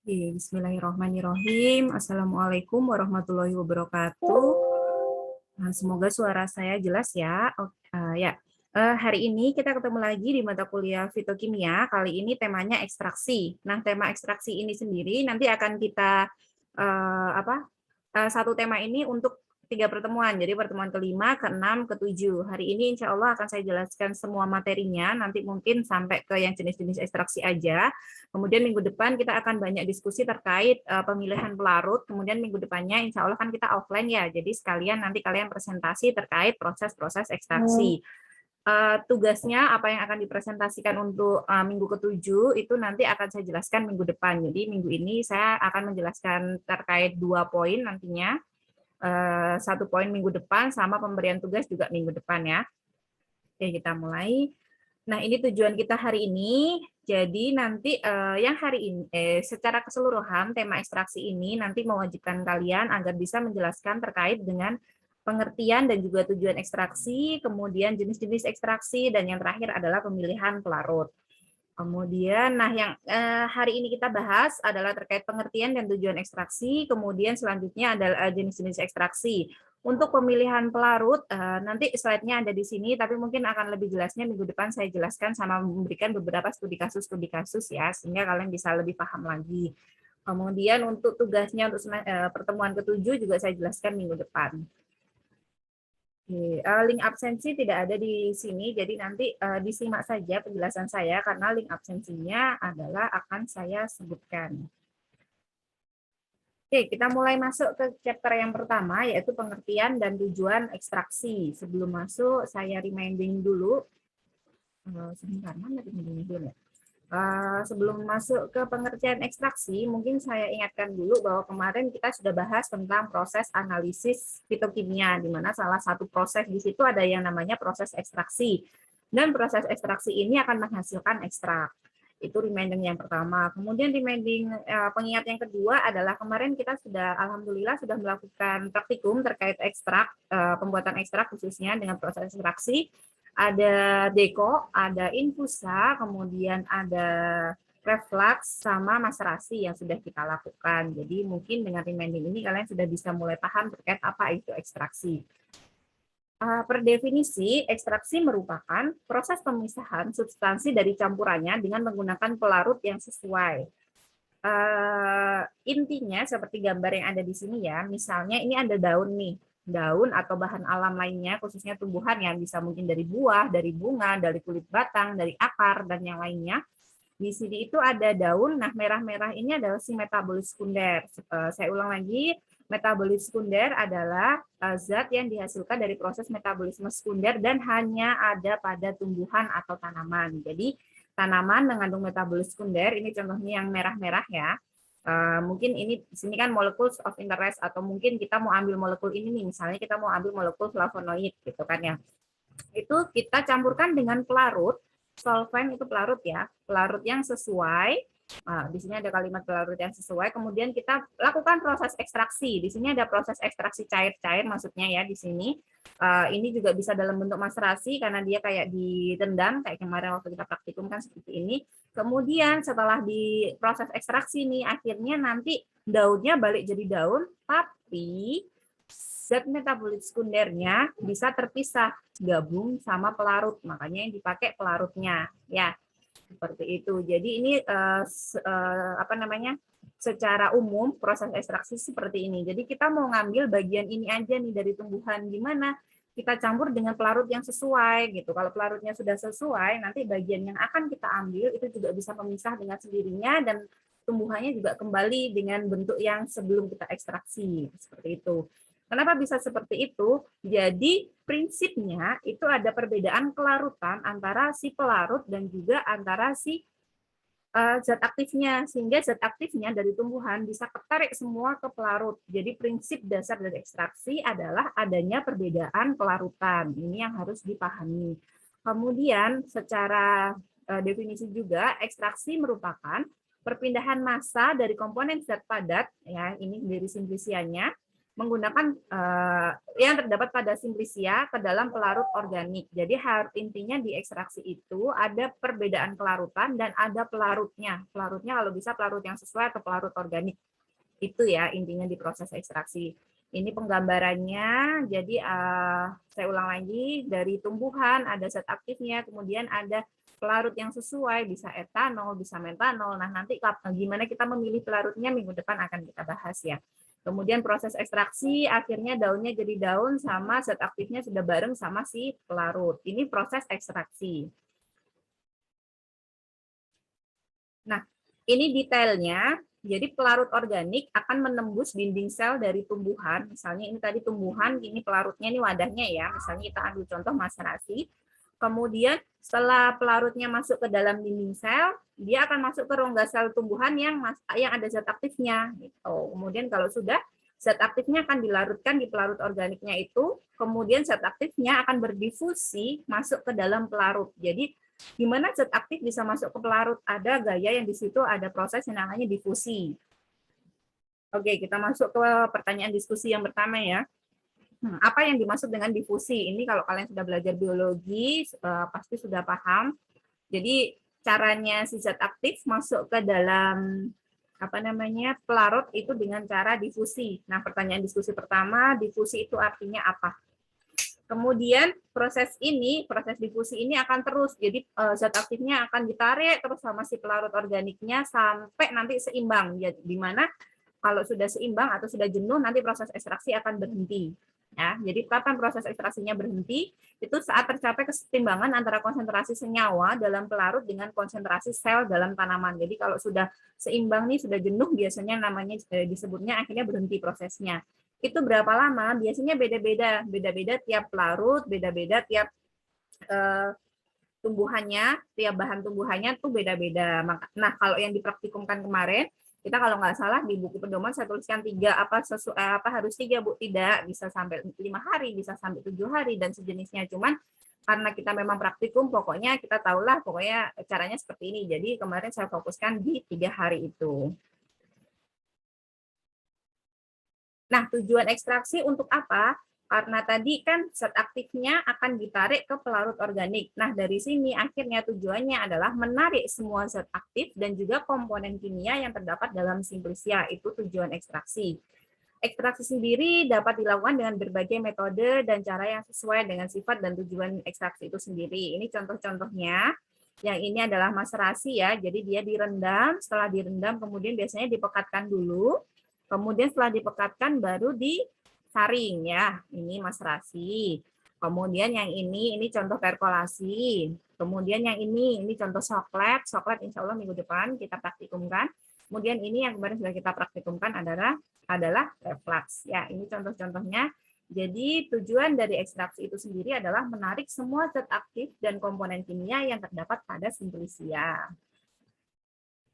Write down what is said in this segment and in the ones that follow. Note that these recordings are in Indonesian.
Bismillahirrahmanirrahim. Assalamualaikum warahmatullahi wabarakatuh. Semoga suara saya jelas ya. Hari ini kita ketemu lagi di mata kuliah fitokimia. Kali ini temanya ekstraksi. Nah, tema ekstraksi ini sendiri nanti akan kita satu tema ini untuk 3 pertemuan. Jadi pertemuan kelima, keenam, ketujuh. Hari ini insya Allah akan saya jelaskan semua materinya. Nanti mungkin sampai ke yang jenis-jenis ekstraksi aja. Kemudian minggu depan kita akan banyak diskusi terkait pemilihan pelarut. Kemudian minggu depannya insya Allah kan kita offline ya. Jadi sekalian nanti kalian presentasi terkait proses-proses ekstraksi. Tugasnya apa yang akan dipresentasikan untuk minggu ketujuh itu nanti akan saya jelaskan minggu depan. Jadi minggu ini saya akan menjelaskan terkait 2 poin nantinya. 1 poin minggu depan sama pemberian tugas juga minggu depan ya. Oke, kita mulai. Nah, ini tujuan kita hari ini. Jadi nanti yang hari ini secara keseluruhan tema ekstraksi ini nanti mewajibkan kalian agar bisa menjelaskan terkait dengan pengertian dan juga tujuan ekstraksi, kemudian jenis-jenis ekstraksi, dan yang terakhir adalah pemilihan pelarut. Kemudian, nah yang hari ini kita bahas adalah terkait pengertian dan tujuan ekstraksi, kemudian selanjutnya adalah jenis-jenis ekstraksi. Untuk pemilihan pelarut, nanti slide-nya ada di sini, tapi mungkin akan lebih jelasnya minggu depan saya jelaskan sama memberikan beberapa studi kasus ya, sehingga kalian bisa lebih paham lagi. Kemudian untuk tugasnya untuk pertemuan ketujuh juga saya jelaskan minggu depan. Link absensi tidak ada di sini, jadi nanti disimak saja penjelasan saya karena link absensinya adalah akan saya sebutkan. Oke, kita mulai masuk ke chapter yang pertama, yaitu pengertian dan tujuan ekstraksi. Sebelum masuk, saya reminding dulu. Sebentar, mana reminding dulu ya? Sebelum masuk ke pengertian ekstraksi, mungkin saya ingatkan dulu bahwa kemarin kita sudah bahas tentang proses analisis fitokimia, di mana salah satu proses di situ ada yang namanya proses ekstraksi. Dan proses ekstraksi ini akan menghasilkan ekstrak. Itu reminding yang pertama. Kemudian reminding pengingat yang kedua adalah kemarin kita sudah, alhamdulillah, sudah melakukan praktikum terkait ekstrak, pembuatan ekstrak khususnya dengan proses ekstraksi. Ada deko, ada infusa, kemudian ada reflux sama maserasi yang sudah kita lakukan. Jadi mungkin dengan reminding ini kalian sudah bisa mulai paham terkait apa itu ekstraksi. Per definisi, ekstraksi merupakan proses pemisahan substansi dari campurannya dengan menggunakan pelarut yang sesuai. Intinya seperti gambar yang ada di sini ya, misalnya ini ada daun nih, daun atau bahan alam lainnya, khususnya tumbuhan yang bisa mungkin dari buah, dari bunga, dari kulit batang, dari akar, dan yang lainnya. Di sini itu ada daun, nah merah-merah ini adalah si metabolit sekunder. Saya ulang lagi, metabolit sekunder adalah zat yang dihasilkan dari proses metabolisme sekunder dan hanya ada pada tumbuhan atau tanaman. Jadi tanaman mengandung metabolit sekunder, ini contohnya yang merah-merah ya. Mungkin ini di sini kan molecules of interest, atau mungkin kita mau ambil molekul ini nih, misalnya kita mau ambil molekul flavonoid gitu kan ya. Itu kita campurkan dengan pelarut, solvent itu pelarut ya, pelarut yang sesuai. Nah, di sini ada kalimat pelarut yang sesuai. Kemudian kita lakukan proses ekstraksi. Di sini ada proses ekstraksi cair-cair, maksudnya ya di sini. Ini juga bisa dalam bentuk maserasi karena dia kayak ditendang kayak kemarin waktu kita praktikum kan seperti ini. Kemudian setelah di proses ekstraksi nih, akhirnya nanti daunnya balik jadi daun, tapi zat metabolit sekundernya bisa terpisah gabung sama pelarut, makanya yang dipakai pelarutnya ya, seperti itu. Jadi ini secara umum proses ekstraksi seperti ini. Jadi kita mau ngambil bagian ini aja nih dari tumbuhan, gimana kita campur dengan pelarut yang sesuai gitu. Kalau pelarutnya sudah sesuai, nanti bagian yang akan kita ambil itu juga bisa memisah dengan sendirinya dan tumbuhannya juga kembali dengan bentuk yang sebelum kita ekstraksi, seperti itu. Kenapa bisa seperti itu? Jadi prinsipnya itu ada perbedaan kelarutan antara si pelarut dan juga antara si zat aktifnya, sehingga zat aktifnya dari tumbuhan bisa ketarik semua ke pelarut. Jadi prinsip dasar dari ekstraksi adalah adanya perbedaan kelarutan. Ini yang harus dipahami. Kemudian secara definisi juga, ekstraksi merupakan perpindahan massa dari komponen zat padat, ya ini dari simplisiannya, menggunakan yang terdapat pada simplisia ke dalam pelarut organik. Jadi intinya di ekstraksi itu ada perbedaan pelarutan dan ada pelarutnya. Pelarutnya kalau bisa pelarut yang sesuai atau pelarut organik. Itu ya intinya di proses ekstraksi. Ini penggambarannya. Jadi saya ulang lagi, dari tumbuhan ada zat aktifnya, kemudian ada pelarut yang sesuai, bisa etanol, bisa metanol. Nah, nanti gimana kita memilih pelarutnya minggu depan akan kita bahas ya. Kemudian proses ekstraksi, akhirnya daunnya jadi daun sama zat aktifnya sudah bareng sama si pelarut. Ini proses ekstraksi. Nah, ini detailnya. Jadi pelarut organik akan menembus dinding sel dari tumbuhan. Misalnya ini tadi tumbuhan, ini pelarutnya, ini wadahnya ya. Misalnya kita ambil contoh maserasi. Kemudian setelah pelarutnya masuk ke dalam dinding sel, dia akan masuk ke rongga sel tumbuhan yang ada zat aktifnya. Gitu. Kemudian kalau sudah, zat aktifnya akan dilarutkan di pelarut organiknya itu, kemudian zat aktifnya akan berdifusi masuk ke dalam pelarut. Jadi gimana zat aktif bisa masuk ke pelarut? Ada gaya yang di situ ada proses yang namanya difusi. Oke, kita masuk ke pertanyaan diskusi yang pertama ya. Apa yang dimaksud dengan difusi? Ini kalau kalian sudah belajar biologi, pasti sudah paham. Jadi caranya si zat aktif masuk ke dalam pelarut itu dengan cara difusi. Nah, pertanyaan diskusi pertama, difusi itu artinya apa? Kemudian proses difusi ini akan terus, jadi zat aktifnya akan ditarik terus sama si pelarut organiknya sampai nanti seimbang, ya, di mana kalau sudah seimbang atau sudah jenuh nanti proses ekstraksi akan berhenti. Ya, jadi kapan proses ekstraksinya berhenti? Itu saat tercapai kesetimbangan antara konsentrasi senyawa dalam pelarut dengan konsentrasi sel dalam tanaman. Jadi kalau sudah seimbang nih, sudah jenuh, biasanya namanya disebutnya akhirnya berhenti prosesnya. Itu berapa lama? Biasanya beda-beda tiap pelarut, beda-beda tiap tumbuhannya, tiap bahan tumbuhannya tuh beda-beda. Nah, kalau yang dipraktikumkan kemarin, kita kalau nggak salah di buku pedoman saya tuliskan 3 harus 3 Bu, tidak bisa sampai 5 hari, bisa sampai 7 hari dan sejenisnya. Cuman karena kita memang praktikum, pokoknya kita tahulah pokoknya caranya seperti ini. Jadi kemarin saya fokuskan di 3 hari itu. Nah, tujuan ekstraksi untuk apa? Karena tadi kan zat aktifnya akan ditarik ke pelarut organik. Nah, dari sini akhirnya tujuannya adalah menarik semua zat aktif dan juga komponen kimia yang terdapat dalam simplisia. Itu tujuan ekstraksi. Ekstraksi sendiri dapat dilakukan dengan berbagai metode dan cara yang sesuai dengan sifat dan tujuan ekstraksi itu sendiri. Ini contoh-contohnya. Yang ini adalah maserasi ya, jadi dia direndam, setelah direndam kemudian biasanya dipekatkan dulu, kemudian setelah dipekatkan baru disaring ya, ini maserasi. Kemudian yang ini contoh perkolasi. Kemudian yang ini contoh soklet insya Allah minggu depan kita praktikumkan. Kemudian ini yang kemarin sudah kita praktikumkan adalah reflux. Ya, ini contoh-contohnya. Jadi tujuan dari ekstraksi itu sendiri adalah menarik semua zat aktif dan komponen kimia yang terdapat pada simplisia.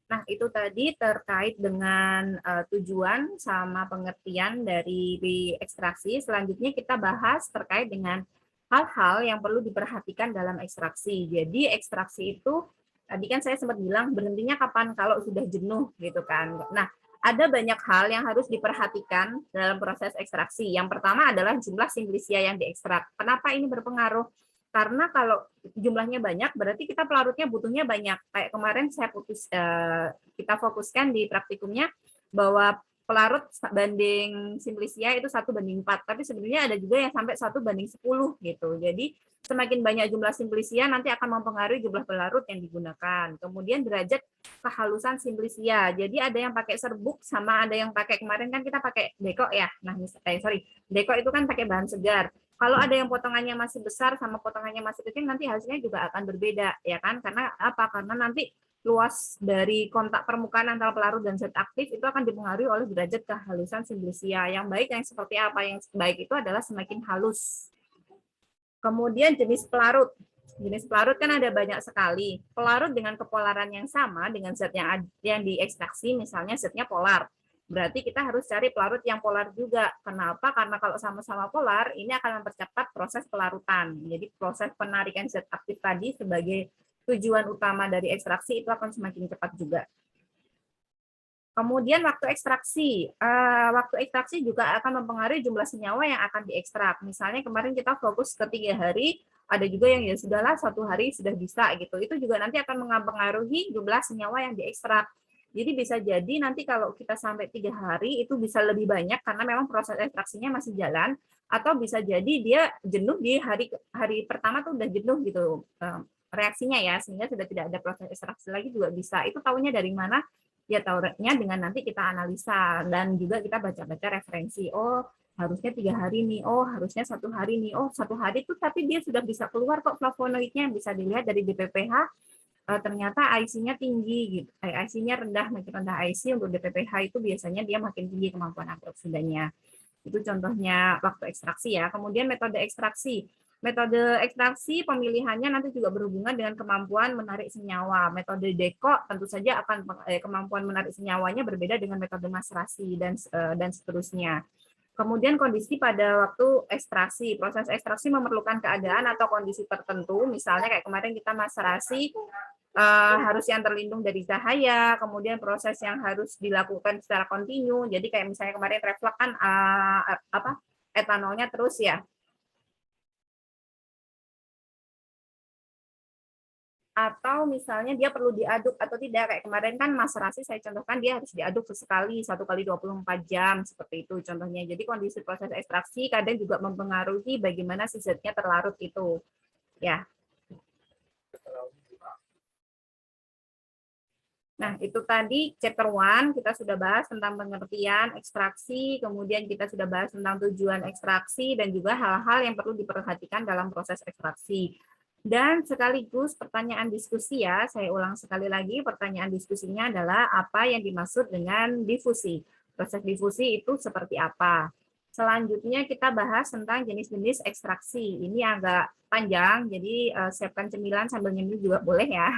Nah, itu tadi terkait dengan tujuan sama pengertian dari ekstraksi. Selanjutnya kita bahas terkait dengan hal-hal yang perlu diperhatikan dalam ekstraksi. Jadi ekstraksi itu tadi kan saya sempat bilang berhentinya kapan, kalau sudah jenuh gitu kan. Nah, ada banyak hal yang harus diperhatikan dalam proses ekstraksi. Yang pertama adalah jumlah simplisia yang diekstrak. Kenapa ini berpengaruh? Karena kalau jumlahnya banyak, berarti kita pelarutnya butuhnya banyak. Kayak kemarin kita fokuskan di praktikumnya bahwa pelarut banding simplisia itu 1:4, tapi sebenarnya ada juga yang sampai 1:10 gitu. Jadi semakin banyak jumlah simplisia nanti akan mempengaruhi jumlah pelarut yang digunakan. Kemudian derajat kehalusan simplisia. Jadi ada yang pakai serbuk sama ada yang pakai, kemarin kan kita pakai deko ya. Nah, deko itu kan pakai bahan segar. Kalau ada yang potongannya masih besar sama potongannya masih kecil, nanti hasilnya juga akan berbeda, ya kan? Karena apa? Karena nanti luas dari kontak permukaan antara pelarut dan zat aktif itu akan dipengaruhi oleh derajat kehalusan simplisia. Yang baik yang seperti apa? Yang baik itu adalah semakin halus. Kemudian jenis pelarut. Jenis pelarut kan ada banyak sekali. Pelarut dengan kepolaran yang sama dengan zat yang diekstraksi, misalnya zatnya polar. Berarti kita harus cari pelarut yang polar juga. Kenapa? Karena kalau sama-sama polar, ini akan mempercepat proses pelarutan. Jadi proses penarikan zat aktif tadi sebagai tujuan utama dari ekstraksi itu akan semakin cepat juga. Kemudian waktu ekstraksi juga akan mempengaruhi jumlah senyawa yang akan diekstrak. Misalnya kemarin kita fokus ke 3 hari, ada juga yang ya sudahlah 1 hari sudah bisa gitu. Itu juga nanti akan mempengaruhi jumlah senyawa yang diekstrak. Jadi bisa jadi nanti kalau kita sampai 3 hari itu bisa lebih banyak karena memang proses ekstraksinya masih jalan, atau bisa jadi dia jenuh di hari pertama tuh udah jenuh gitu reaksinya ya, sehingga sudah tidak ada proses ekstraksi lagi juga bisa. Itu tahunya dari mana? Ya tahunya dengan nanti kita analisa dan juga kita baca-baca referensi. Oh harusnya 3 hari nih, oh harusnya 1 hari nih, oh 1 hari itu tapi dia sudah bisa keluar kok flavonoidnya, bisa dilihat dari DPPH ternyata IC-nya tinggi gitu, IC-nya rendah, makin rendah IC untuk DPPH itu biasanya dia makin tinggi kemampuan antioksidanya. Itu contohnya waktu ekstraksi ya. Kemudian metode ekstraksi. Metode ekstraksi pemilihannya nanti juga berhubungan dengan kemampuan menarik senyawa. Metode DECO tentu saja akan kemampuan menarik senyawanya berbeda dengan metode maserasi dan seterusnya. Kemudian kondisi pada waktu ekstraksi. Proses ekstraksi memerlukan keadaan atau kondisi tertentu. Misalnya kayak kemarin kita maserasi harus yang terlindung dari cahaya, kemudian proses yang harus dilakukan secara kontinu. Jadi kayak misalnya kemarin reflux kan etanolnya terus ya. Atau misalnya dia perlu diaduk atau tidak, kayak kemarin kan maserasi saya contohkan dia harus diaduk sesekali 1 kali 24 jam seperti itu contohnya. Jadi kondisi proses ekstraksi kadang juga mempengaruhi bagaimana si zatnya terlarut itu ya. Nah, itu tadi chapter 1 kita sudah bahas tentang pengertian ekstraksi, kemudian kita sudah bahas tentang tujuan ekstraksi dan juga hal-hal yang perlu diperhatikan dalam proses ekstraksi. Dan sekaligus pertanyaan diskusi ya, saya ulang sekali lagi, pertanyaan diskusinya adalah apa yang dimaksud dengan difusi. Proses difusi itu seperti apa? Selanjutnya kita bahas tentang jenis-jenis ekstraksi. Ini agak panjang, jadi siapkan cemilan sambil nyemil juga boleh ya.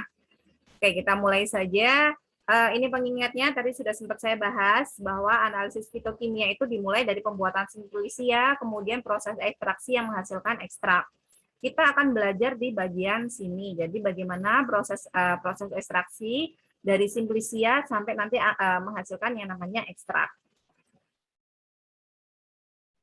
Oke, kita mulai saja. Ini pengingatnya, tadi sudah sempat saya bahas bahwa analisis fitokimia itu dimulai dari pembuatan simplisia, kemudian proses ekstraksi yang menghasilkan ekstrak. Kita akan belajar di bagian sini. Jadi bagaimana proses ekstraksi dari simplisia sampai nanti menghasilkan yang namanya ekstrak.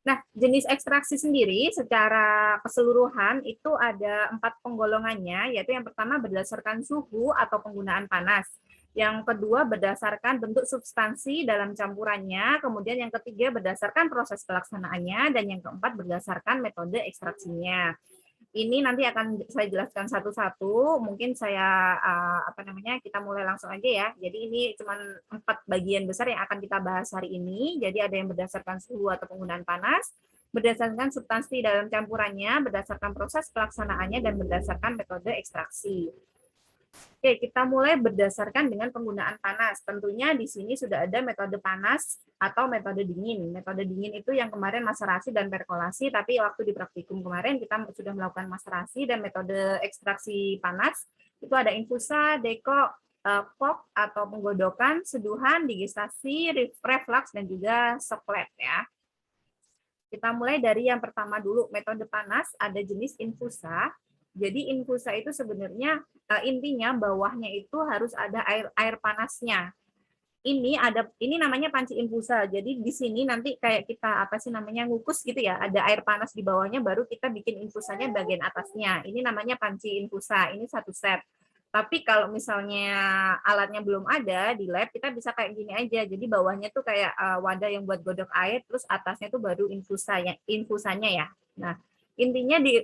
Nah, jenis ekstraksi sendiri secara keseluruhan itu ada 4 penggolongannya, yaitu yang pertama berdasarkan suhu atau penggunaan panas. Yang kedua berdasarkan bentuk substansi dalam campurannya, kemudian yang ketiga berdasarkan proses pelaksanaannya, dan yang keempat berdasarkan metode ekstraksinya. Ini nanti akan saya jelaskan satu-satu. Mungkin saya kita mulai langsung aja ya. Jadi ini cuma 4 bagian besar yang akan kita bahas hari ini. Jadi ada yang berdasarkan suhu atau penggunaan panas, berdasarkan substansi dalam campurannya, berdasarkan proses pelaksanaannya, dan berdasarkan metode ekstraksi. Oke, kita mulai berdasarkan dengan penggunaan panas. Tentunya di sini sudah ada metode panas atau metode dingin. Metode dingin itu yang kemarin maserasi dan perkolasi, tapi waktu di praktikum kemarin kita sudah melakukan maserasi dan metode ekstraksi panas. Itu ada infusa, deko, pop atau penggodokan, seduhan, digestasi, reflux, dan juga soklet ya. Kita mulai dari yang pertama dulu, metode panas, ada jenis infusa. Jadi infusa itu sebenarnya intinya bawahnya itu harus ada air panasnya. Ini namanya panci infusa. Jadi di sini nanti kayak kita ngukus gitu ya, ada air panas di bawahnya baru kita bikin infusanya bagian atasnya. Ini namanya panci infusa. Ini satu step. Tapi kalau misalnya alatnya belum ada di lab, kita bisa kayak gini aja. Jadi bawahnya tuh kayak wadah yang buat godok air, terus atasnya tuh baru infusanya ya. Nah, intinya di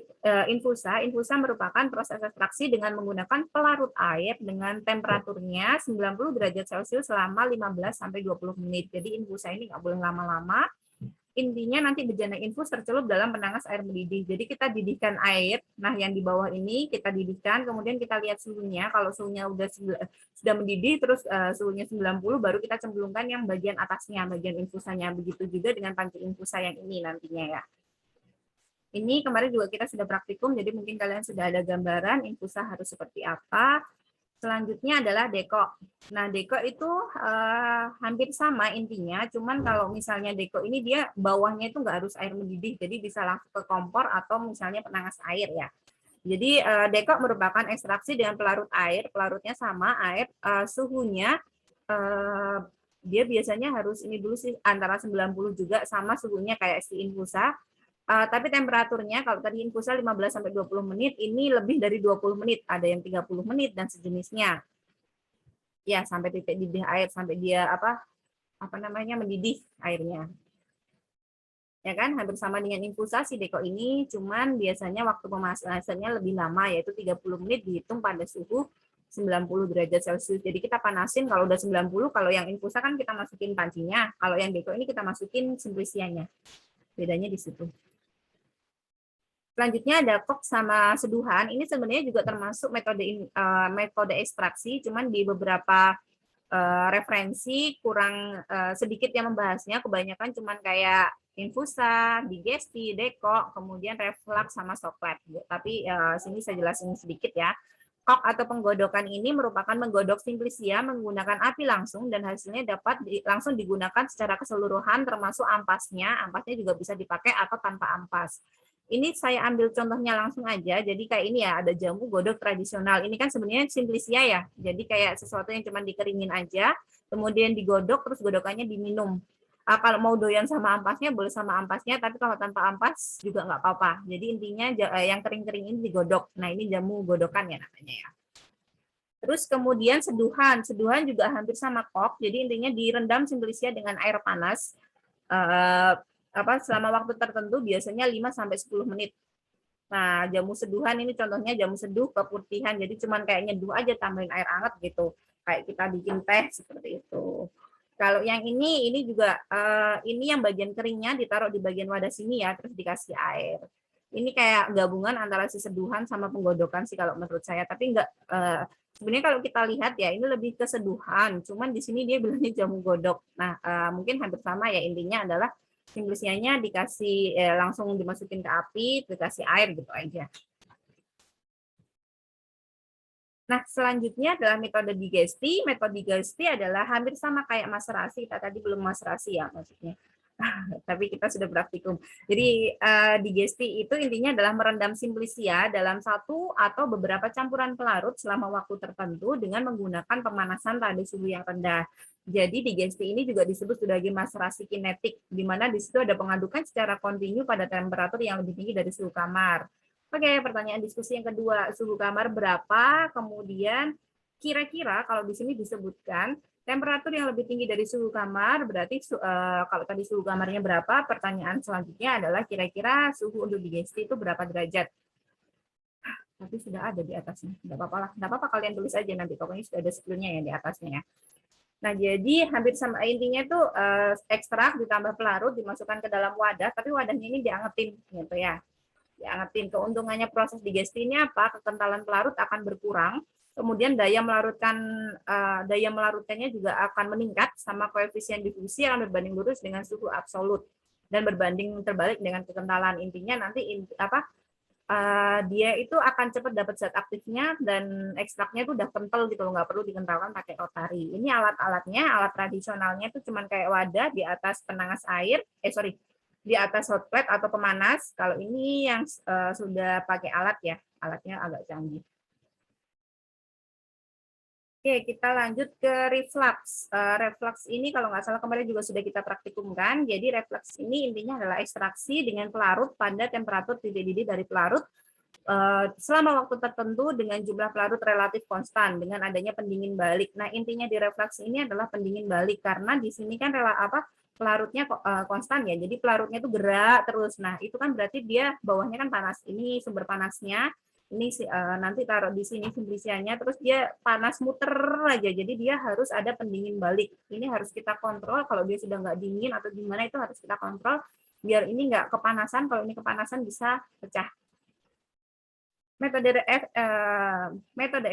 infusa merupakan proses ekstraksi dengan menggunakan pelarut air dengan temperaturnya 90 derajat Celcius selama 15 sampai 20 menit. Jadi infusa ini nggak boleh lama-lama. Intinya nanti bejana infus tercelup dalam penangas air mendidih. Jadi kita didihkan air. Nah, yang di bawah ini kita didihkan, kemudian kita lihat suhunya. Kalau suhunya sudah mendidih terus suhunya 90 baru kita cemplungkan yang bagian atasnya, bagian infusanya. Begitu juga dengan panci infusa yang ini nantinya ya. Ini kemarin juga kita sudah praktikum, jadi mungkin kalian sudah ada gambaran infusa harus seperti apa. Selanjutnya adalah deko. Nah, deko itu hampir sama intinya, cuman kalau misalnya deko ini dia bawahnya itu nggak harus air mendidih, jadi bisa langsung ke kompor atau misalnya penangas air ya. Jadi deko merupakan ekstraksi dengan pelarut air, pelarutnya sama air, suhunya dia biasanya harus ini dulu sih antara 90 juga sama suhunya kayak si infusa. Tapi temperaturnya kalau tadi infusa 15 sampai 20 menit, ini lebih dari 20 menit, ada yang 30 menit dan sejenisnya. Ya, sampai titik didih air sampai dia apa namanya mendidih airnya. Ya kan, hampir sama dengan infusasi deko ini, cuman biasanya waktu pemanasannya lebih lama, yaitu 30 menit dihitung pada suhu 90 derajat Celcius. Jadi kita panasin kalau udah 90, kalau yang infusa kan kita masukin pancinya, kalau yang deko ini kita masukin simplisianya. Bedanya di situ. Selanjutnya ada kok sama seduhan. Ini sebenarnya juga termasuk metode ekstraksi, cuman di beberapa referensi kurang sedikit yang membahasnya, kebanyakan cuman kayak infusa, digesti, deko, kemudian reflux sama soklat. Tapi sini saya jelasin sedikit ya. Kok atau penggodokan ini merupakan menggodok simplisia menggunakan api langsung dan hasilnya dapat langsung digunakan secara keseluruhan termasuk ampasnya. Ampasnya juga bisa dipakai atau tanpa ampas. Ini saya ambil contohnya langsung aja. Jadi kayak ini ya, ada jamu godok tradisional. Ini kan sebenarnya simplisia ya. Jadi kayak sesuatu yang cuma dikeringin aja, kemudian digodok, terus godokannya diminum. Kalau mau doyan sama ampasnya, boleh sama ampasnya, tapi kalau tanpa ampas juga nggak apa-apa. Jadi intinya yang kering-kering ini digodok. Nah, ini jamu godokan ya namanya ya. Terus kemudian seduhan. Seduhan juga hampir sama kok. Jadi intinya direndam simplisia dengan air panas. Selama waktu tertentu biasanya 5 sampai 10 menit. Nah, jamu seduhan ini contohnya jamu seduh keputihan. Jadi cuman kayak nyeduh aja tambahin air hangat gitu. Kayak kita bikin teh seperti itu. Kalau yang ini juga ini yang bagian keringnya ditaruh di bagian wadah sini ya, terus dikasih air. Ini kayak gabungan antara si seduhan sama penggodokan sih kalau menurut saya. Tapi enggak sebenarnya kalau kita lihat ya ini lebih ke seduhan. Cuman di sini dia bilangnya jamu godok. Nah, mungkin hampir sama ya, intinya adalah simplisianya dikasih langsung dimasukin ke api, dikasih air gitu aja. Nah, selanjutnya adalah metode digesti. Metode digesti adalah hampir sama kayak maserasi. Kita tadi belum maserasi ya maksudnya. Tapi kita sudah praktikum. Jadi digesti itu intinya adalah merendam simplisia dalam satu atau beberapa campuran pelarut selama waktu tertentu dengan menggunakan pemanasan pada suhu yang rendah. Jadi digesti ini juga disebut sebagai maserasi kinetik, di mana di situ ada pengadukan secara kontinu pada temperatur yang lebih tinggi dari suhu kamar. Oke, pertanyaan diskusi yang kedua, suhu kamar berapa? Kemudian kira-kira kalau di sini disebutkan temperatur yang lebih tinggi dari suhu kamar, berarti kalau tadi suhu kamarnya berapa, pertanyaan selanjutnya adalah kira-kira suhu untuk digesti itu berapa derajat? Tapi sudah ada di atasnya, nggak apa-apa lah, nggak apa-apa kalian tulis aja nanti, pokoknya sudah ada sebelumnya ya di atasnya ya. Nah, jadi hampir sama intinya tuh ekstrak ditambah pelarut dimasukkan ke dalam wadah, tapi wadahnya ini diangetin gitu ya. Diangetin. Keuntungannya proses digesti ini apa? Kekentalan pelarut akan berkurang, kemudian daya melarutkannya juga akan meningkat sama koefisien difusi yang berbanding lurus dengan suhu absolut dan berbanding terbalik dengan kekentalan. Intinya nanti dia itu akan cepat dapat zat aktifnya dan ekstraknya itu udah kental gitu loh, nggak perlu dikentalkan pakai rotary. Ini alat-alatnya, alat tradisionalnya itu cuman kayak wadah di atas penanas air, di atas hot plate atau pemanas. Kalau ini yang sudah pakai alat ya, alatnya agak canggih. Oke, kita lanjut ke reflux. Reflux ini kalau nggak salah kemarin juga sudah kita praktikumkan. Jadi reflux ini intinya adalah ekstraksi dengan pelarut pada temperatur titik didih dari pelarut selama waktu tertentu dengan jumlah pelarut relatif konstan dengan adanya pendingin balik. Nah, intinya di reflux ini adalah pendingin balik karena di sini kan pelarutnya konstan ya. Jadi pelarutnya itu gerak terus. Nah, itu kan berarti dia bawahnya kan panas. Ini sumber panasnya. Ini nanti taruh di sini simplisianya, terus dia panas muter aja. Jadi dia harus ada pendingin balik. Ini harus kita kontrol. Kalau dia sudah nggak dingin atau gimana itu harus kita kontrol biar ini nggak kepanasan. Kalau ini kepanasan bisa pecah. Metode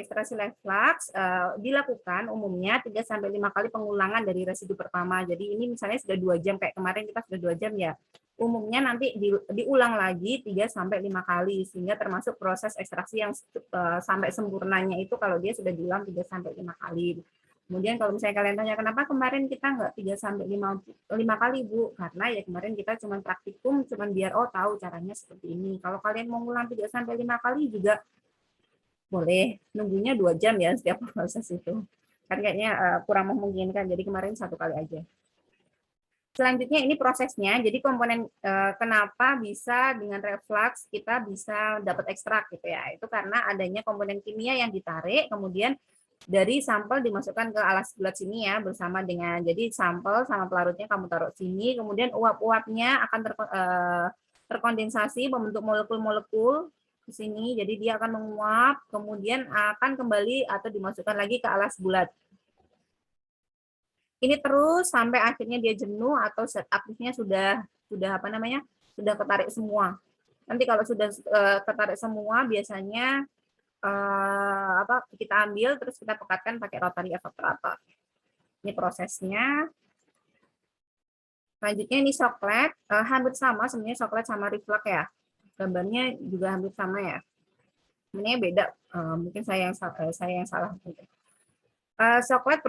ekstraksi reflux dilakukan umumnya 3-5 kali pengulangan dari residu pertama. Jadi ini misalnya sudah 2 jam, kayak kemarin kita sudah 2 jam ya. Umumnya nanti diulang lagi 3-5 kali, sehingga termasuk proses ekstraksi yang sampai sempurnanya itu kalau dia sudah diulang 3-5 kali. Kemudian kalau misalnya kalian tanya kenapa kemarin kita nggak 3-5 kali Bu, karena ya kemarin kita cuma praktikum, cuma biar tahu caranya seperti ini. Kalau kalian mau ngulang 3-5 kali juga boleh, nunggunya 2 jam ya setiap proses itu. Kan kayaknya kurang memungkinkan, jadi kemarin 1 kali aja. Selanjutnya ini prosesnya, jadi komponen kenapa bisa dengan reflux kita bisa dapat ekstrak gitu ya, itu karena adanya komponen kimia yang ditarik, kemudian dari sampel dimasukkan ke alas bulat sini ya, bersama dengan, jadi sampel sama pelarutnya kamu taruh sini, kemudian uap-uapnya akan terkondensasi membentuk molekul-molekul di sini, jadi dia akan menguap, kemudian akan kembali atau dimasukkan lagi ke alas bulat. Ini terus sampai akhirnya dia jenuh atau zat aktifnya sudah apa namanya, sudah ketarik semua. Nanti kalau sudah ketarik semua biasanya kita ambil terus kita pekatkan pakai rotary evaporator. Ini prosesnya. Selanjutnya ini coklat, hampir sama sebenarnya coklat sama reflux ya. Gambarnya juga hampir sama ya. Sebenarnya beda, mungkin saya yang salah. Coklat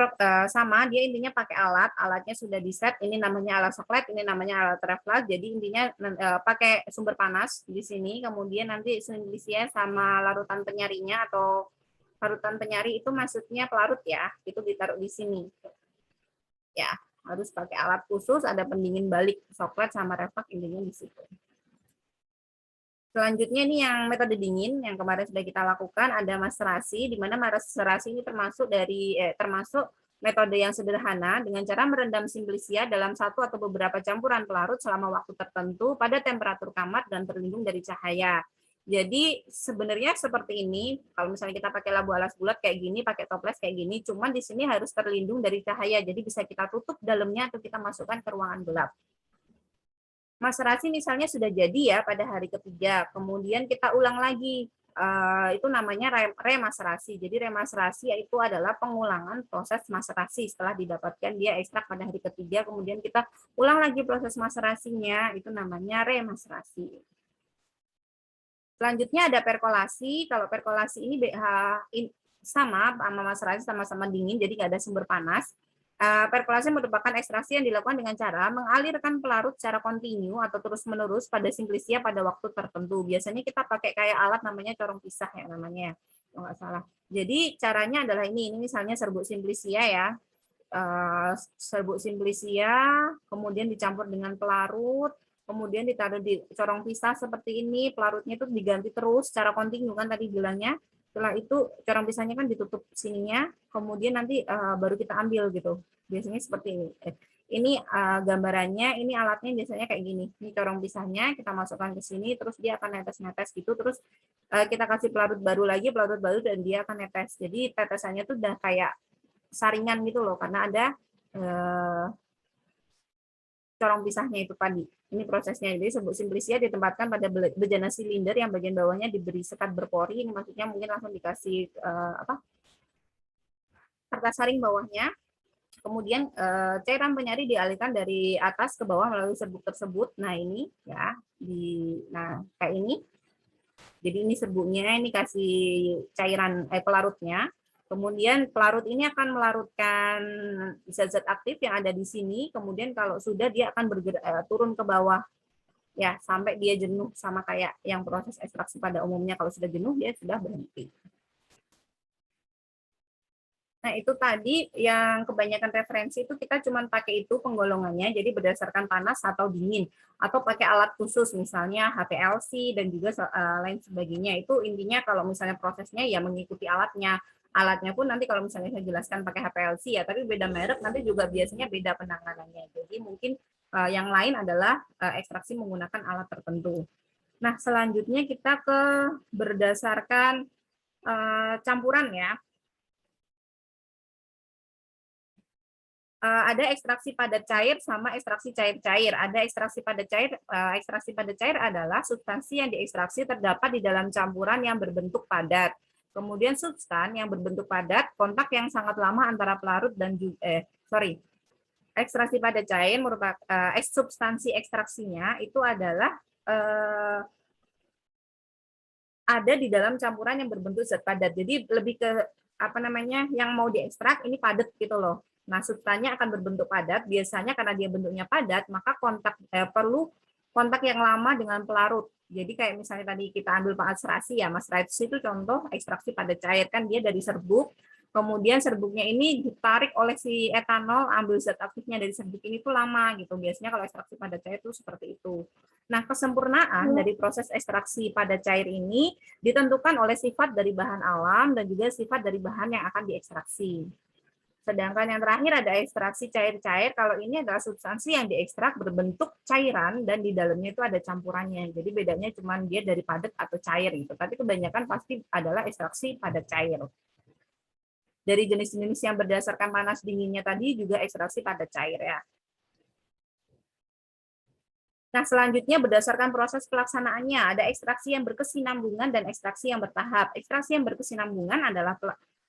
sama, dia intinya pakai alatnya sudah di set, ini namanya alat coklat, ini namanya alat reflux, jadi intinya pakai sumber panas di sini, kemudian nanti simplisia sama larutan penyarinya atau larutan penyari itu maksudnya pelarut ya, itu ditaruh di sini. Ya, harus pakai alat khusus, ada pendingin balik coklat sama reflux intinya di situ. Selanjutnya ini yang metode dingin yang kemarin sudah kita lakukan, ada maserasi, di mana maserasi ini termasuk metode yang sederhana dengan cara merendam simplisia dalam satu atau beberapa campuran pelarut selama waktu tertentu pada temperatur kamar dan terlindung dari cahaya. Jadi sebenarnya seperti ini, kalau misalnya kita pakai labu alas bulat kayak gini, pakai toples kayak gini, cuman di sini harus terlindung dari cahaya, jadi bisa kita tutup dalamnya atau kita masukkan ke ruangan gelap. Maserasi misalnya sudah jadi ya pada hari ketiga, kemudian kita ulang lagi, itu namanya remaserasi. Jadi remaserasi itu adalah pengulangan proses maserasi setelah didapatkan dia ekstrak pada hari ketiga, kemudian kita ulang lagi proses maserasinya, itu namanya remaserasi. Selanjutnya ada perkolasi. Kalau perkolasi ini sama maserasi, sama-sama dingin, jadi nggak ada sumber panas. Perkolasi merupakan ekstraksi yang dilakukan dengan cara mengalirkan pelarut secara kontinu atau terus-menerus pada simplisia pada waktu tertentu. Biasanya kita pakai kayak alat namanya corong pisah ya namanya, kalau nggak salah. Jadi caranya adalah ini misalnya serbuk simplisia ya. Serbuk simplisia, kemudian dicampur dengan pelarut, kemudian ditaruh di corong pisah seperti ini, pelarutnya itu diganti terus secara kontinu kan tadi bilangnya. Setelah itu corong pisahnya kan ditutup sininya, kemudian nanti baru kita ambil gitu. Biasanya seperti ini. Ini gambarannya, ini alatnya biasanya kayak gini. Ini corong pisahnya, kita masukkan ke sini, terus dia akan netes-netes gitu, terus kita kasih pelarut baru lagi, dan dia akan netes. Jadi tetesannya tuh udah kayak saringan gitu loh, karena ada corong pisahnya itu tadi. Ini prosesnya. Jadi serbuk simplisia ditempatkan pada bejana silinder yang bagian bawahnya diberi sekat berpori. Ini maksudnya mungkin langsung dikasih kertas saring bawahnya. Kemudian cairan penyari dialirkan dari atas ke bawah melalui serbuk tersebut. Nah ini ya, kayak ini. Jadi ini serbuknya, ini kasih cairan pelarutnya. Kemudian pelarut ini akan melarutkan zat-zat aktif yang ada di sini. Kemudian kalau sudah dia akan bergerak turun ke bawah ya sampai dia jenuh, sama kayak yang proses ekstraksi pada umumnya. Kalau sudah jenuh dia sudah berhenti. Nah, itu tadi yang kebanyakan referensi itu kita cuma pakai itu penggolongannya, jadi berdasarkan panas atau dingin, atau pakai alat khusus, misalnya HPLC dan juga lain sebagainya. Itu intinya kalau misalnya prosesnya ya mengikuti alatnya. Alatnya pun nanti kalau misalnya saya jelaskan pakai HPLC ya, tapi beda merek nanti juga biasanya beda penanganannya. Jadi mungkin yang lain adalah ekstraksi menggunakan alat tertentu. Nah, selanjutnya kita ke berdasarkan campuran ya. Ada ekstraksi padat cair sama ekstraksi cair-cair. Ada ekstraksi padat cair. Ekstraksi padat cair adalah substansi yang diekstraksi terdapat di dalam campuran yang berbentuk padat. Kemudian substan yang berbentuk padat, kontak yang sangat lama antara pelarut dan ekstraksi padat cair merupakan substansi ekstraksinya itu adalah ada di dalam campuran yang berbentuk zat padat. Jadi lebih ke yang mau diekstrak ini padat gitu loh. Nah, substansinya akan berbentuk padat, biasanya karena dia bentuknya padat, maka perlu kontak yang lama dengan pelarut. Jadi kayak misalnya tadi kita ambil maserasi ya, maserasi itu contoh ekstraksi padat cair, kan dia dari serbuk, Kemudian serbuknya ini ditarik oleh si etanol, ambil zat aktifnya dari serbuk ini tuh lama gitu. Biasanya kalau ekstraksi padat cair itu seperti itu. Nah, kesempurnaan dari proses ekstraksi padat cair ini ditentukan oleh sifat dari bahan alam dan juga sifat dari bahan yang akan diekstraksi. Sedangkan yang terakhir ada ekstraksi cair-cair. Kalau ini adalah substansi yang diekstrak berbentuk cairan dan di dalamnya itu ada campurannya. Jadi bedanya cuma dia dari padat atau cair gitu. Tapi kebanyakan pasti adalah ekstraksi padat cair. Dari jenis-jenis yang berdasarkan panas dinginnya tadi juga ekstraksi padat cair ya. Nah, selanjutnya berdasarkan proses pelaksanaannya, ada ekstraksi yang berkesinambungan dan ekstraksi yang bertahap. Ekstraksi yang berkesinambungan adalah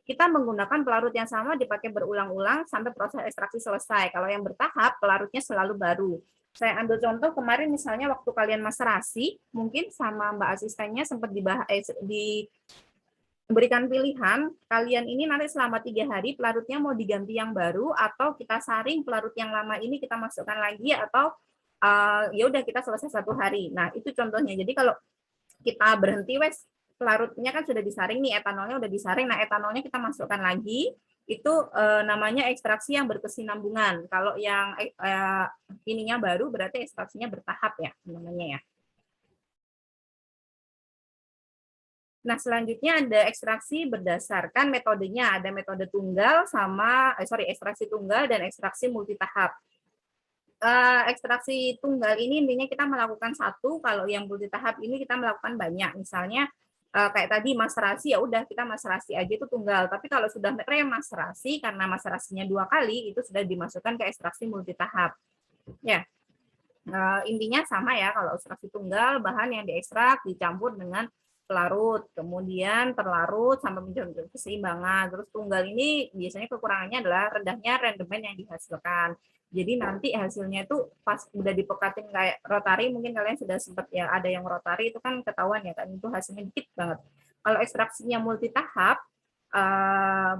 kita menggunakan pelarut yang sama dipakai berulang-ulang sampai proses ekstraksi selesai. Kalau yang bertahap, pelarutnya selalu baru. Saya ambil contoh kemarin misalnya waktu kalian maserasi, mungkin sama Mbak asistennya sempat diberikan pilihan, kalian ini nanti selama 3 hari pelarutnya mau diganti yang baru atau kita saring pelarut yang lama ini kita masukkan lagi atau ya udah kita selesai 1 hari. Nah, itu contohnya. Jadi kalau kita berhenti wes pelarutnya kan sudah disaring nih, etanolnya udah disaring. Nah, etanolnya kita masukkan lagi, itu namanya ekstraksi yang berkesinambungan. Kalau yang ininya baru berarti ekstraksinya bertahap ya namanya ya. Nah, selanjutnya ada ekstraksi berdasarkan metodenya. Ada metode tunggal sama ekstraksi tunggal dan ekstraksi multitahap. Ekstraksi tunggal ini intinya kita melakukan satu, kalau yang multitahap ini kita melakukan banyak. Misalnya kayak tadi maserasi, ya udah kita maserasi aja itu tunggal. Tapi kalau sudah remaserasi karena maserasinya 2 kali itu sudah dimasukkan ke ekstraksi multitahap. Ya. Intinya sama ya, kalau ekstraksi tunggal bahan yang diekstrak dicampur dengan pelarut, kemudian terlarut sampai mencapai keseimbangan. Terus tunggal ini biasanya kekurangannya adalah rendahnya rendemen yang dihasilkan. Jadi nanti hasilnya itu pas udah dipekatin kayak rotari, mungkin kalian sudah sempat ya ada yang rotari itu kan ketahuan ya kan itu hasilnya dikit banget. Kalau ekstraksinya multitahap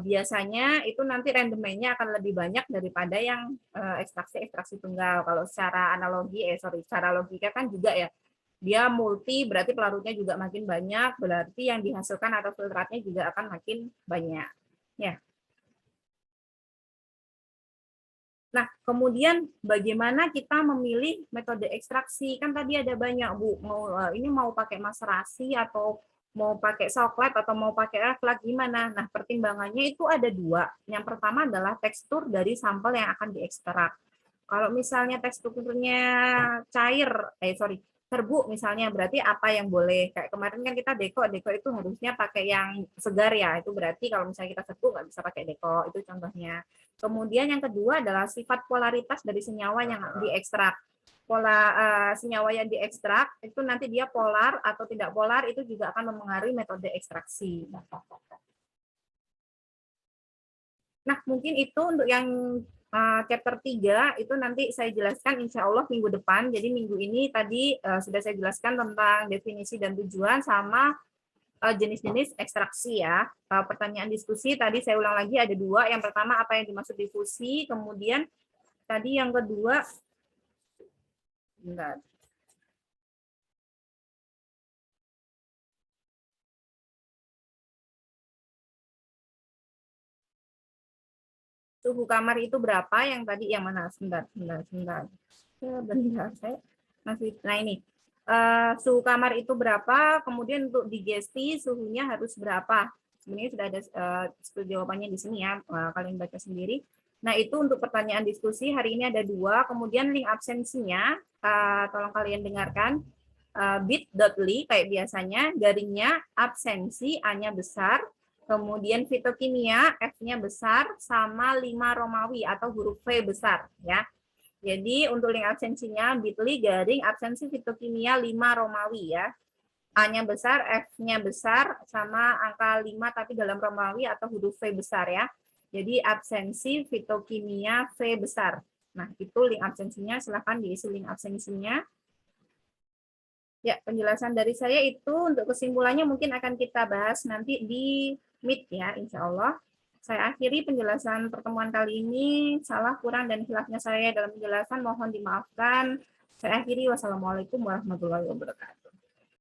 biasanya itu nanti rendemennya akan lebih banyak daripada yang ekstraksi tunggal. Kalau secara analogi secara logika kan juga ya, dia multi berarti pelarutnya juga makin banyak, berarti yang dihasilkan atau filtratnya juga akan makin banyak. Ya. Nah, kemudian bagaimana kita memilih metode ekstraksi? Kan tadi ada banyak, Bu. Ini mau pakai maserasi atau mau pakai soklet atau mau pakai reflux gimana? Nah, pertimbangannya itu ada 2. Yang pertama adalah tekstur dari sampel yang akan diekstrak. Kalau misalnya teksturnya cair, serbuk misalnya, berarti apa yang boleh? Kayak kemarin kan kita deko itu harusnya pakai yang segar ya. Itu berarti kalau misalnya kita serbuk nggak bisa pakai deko, itu contohnya. Kemudian yang kedua adalah sifat polaritas dari senyawa yang diekstrak. Senyawa yang diekstrak itu nanti dia polar atau tidak polar itu juga akan mempengaruhi metode ekstraksi. Nah, mungkin itu untuk yang chapter 3 itu nanti saya jelaskan insya Allah minggu depan. Jadi minggu ini tadi sudah saya jelaskan tentang definisi dan tujuan sama jenis-jenis ekstraksi ya. Pertanyaan diskusi tadi saya ulang lagi ada 2. Yang pertama apa yang dimaksud difusi, kemudian tadi yang kedua bentar. Suhu kamar itu berapa? Yang tadi yang mana? Sebentar. Saya masih. Nah ini suhu kamar itu berapa? Kemudian untuk digesti suhunya harus berapa? Sebenarnya sudah ada jawabannya di sini ya. Kalian baca sendiri. Nah itu untuk pertanyaan diskusi hari ini ada 2. Kemudian link absensinya tolong kalian dengarkan. bit.ly kayak biasanya, garingnya absensi A-nya besar, kemudian fitokimia F-nya besar sama 5 Romawi atau huruf V besar ya. Jadi untuk link absensinya bit.ly garing absensi fitokimia 5 Romawi ya. A-nya besar, F-nya besar sama angka 5 tapi dalam Romawi atau huruf V besar ya. Jadi absensi fitokimia V besar. Nah, itu link absensinya, silahkan diisi link absensinya. Ya, penjelasan dari saya itu untuk kesimpulannya mungkin akan kita bahas nanti di Meet ya, insya Allah. Saya akhiri penjelasan pertemuan kali ini. Salah, kurang, dan khilafnya saya dalam penjelasan mohon dimaafkan. Saya akhiri. Wassalamualaikum warahmatullahi wabarakatuh.